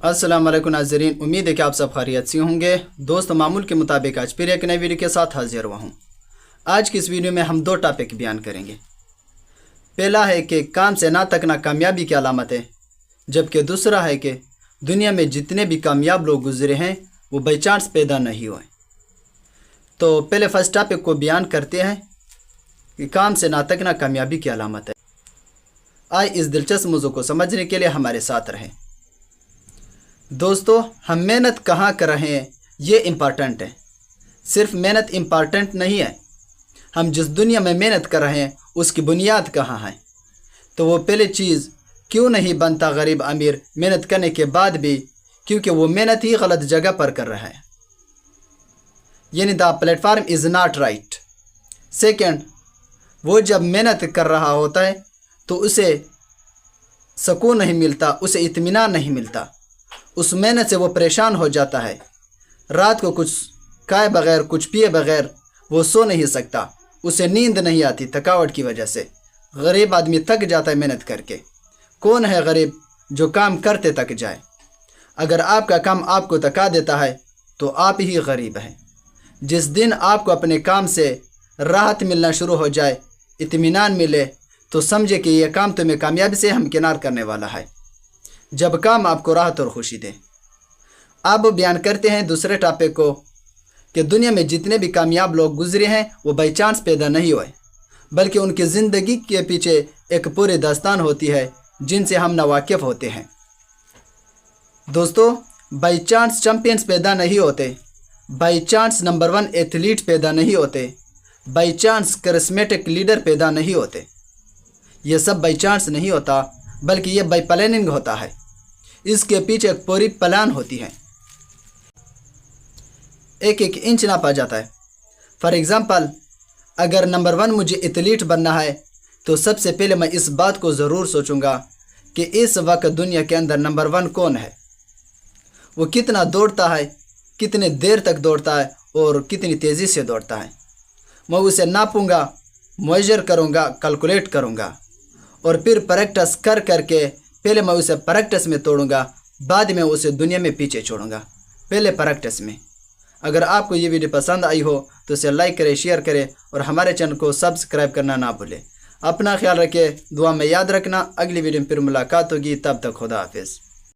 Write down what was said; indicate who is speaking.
Speaker 1: अस्सलाम वालेकुम नाज़रीन, उम्मीद है कि आप सब खैरियत से होंगे। दोस्त मामूल के मुताबिक आज फिर एक नई वीडियो के साथ हाजिर हुआ हूँ। आज की इस वीडियो में हम दो टॉपिक बयान करेंगे। पहला है कि काम से ना तकना कामयाबी की अलामत है, जबकि दूसरा है कि दुनिया में जितने भी कामयाब लोग गुजरे हैं वो बाई चांस पैदा नहीं हुए। तो पहले फर्स्ट टॉपिक को बयान करते हैं कि काम से ना तकना कामयाबी की अलामत है। आए इस दिलचस्प मौजू को समझने के लिए हमारे साथ रहें। दोस्तों, हम मेहनत कहाँ कर रहे हैं ये इम्पॉर्टेंट है। सिर्फ मेहनत इम्पॉर्टेंट नहीं है, हम जिस दुनिया में मेहनत कर रहे हैं उसकी बुनियाद कहाँ है। तो वो पहले चीज़ क्यों नहीं बनता गरीब अमीर मेहनत करने के बाद भी, क्योंकि वो मेहनत ही गलत जगह पर कर रहा है, यानी the platform is not right. Second, वो जब मेहनत कर रहा होता है तो उसे सुकून नहीं मिलता, उसे इत्मीनान नहीं मिलता। उस मेहनत से वो परेशान हो जाता है। रात को कुछ खाए बगैर, कुछ पिए बगैर वो सो नहीं सकता, उसे नींद नहीं आती थकावट की वजह से। गरीब आदमी थक जाता है मेहनत करके। कौन है गरीब जो काम करते थक जाए? अगर आपका काम आपको थका देता है तो आप ही गरीब हैं। जिस दिन आपको अपने काम से राहत मिलना शुरू हो जाए, इत्मीनान मिले, तो समझे कि यह काम तुम्हें कामयाबी से हमकिनार करने वाला है, जब काम आपको राहत और खुशी दे। अब बयान करते हैं दूसरे टॉपिक को कि दुनिया में जितने भी कामयाब लोग गुजरे हैं वो बाई चांस पैदा नहीं हुए, बल्कि उनकी ज़िंदगी के पीछे एक पूरी दास्तान होती है जिनसे हम नावाकिफ़ होते हैं। दोस्तों, बाई चांस चैंपियंस पैदा नहीं होते, बाई चांस नंबर 1 एथलीट पैदा नहीं होते, बाई चांस करिस्मेटिक लीडर पैदा नहीं होते। ये सब बाई चांस नहीं होता, बल्कि ये बाई प्लानिंग होता है। इसके पीछे एक पूरी प्लान होती है। एक एक इंच नापा जाता है। फॉर एग्ज़ाम्पल, अगर नंबर 1 मुझे एथलीट बनना है तो सबसे पहले मैं इस बात को ज़रूर सोचूंगा कि इस वक्त दुनिया के अंदर नंबर 1 कौन है, वो कितना दौड़ता है, कितने देर तक दौड़ता है और कितनी तेज़ी से दौड़ता है। मैं उसे नापूंगा, मेजर करूँगा, कैलकुलेट करूँगा और फिर प्रैक्टिस कर करके पहले मैं उसे प्रैक्टिस में तोड़ूंगा, बाद में उसे दुनिया में पीछे छोड़ूंगा। पहले प्रैक्टिस में। अगर आपको ये वीडियो पसंद आई हो तो इसे लाइक करें, शेयर करें और हमारे चैनल को सब्सक्राइब करना ना भूलें। अपना ख्याल रखें, दुआ में याद रखना। अगली वीडियो में फिर मुलाकात होगी, तब तक खुदा हाफिज़।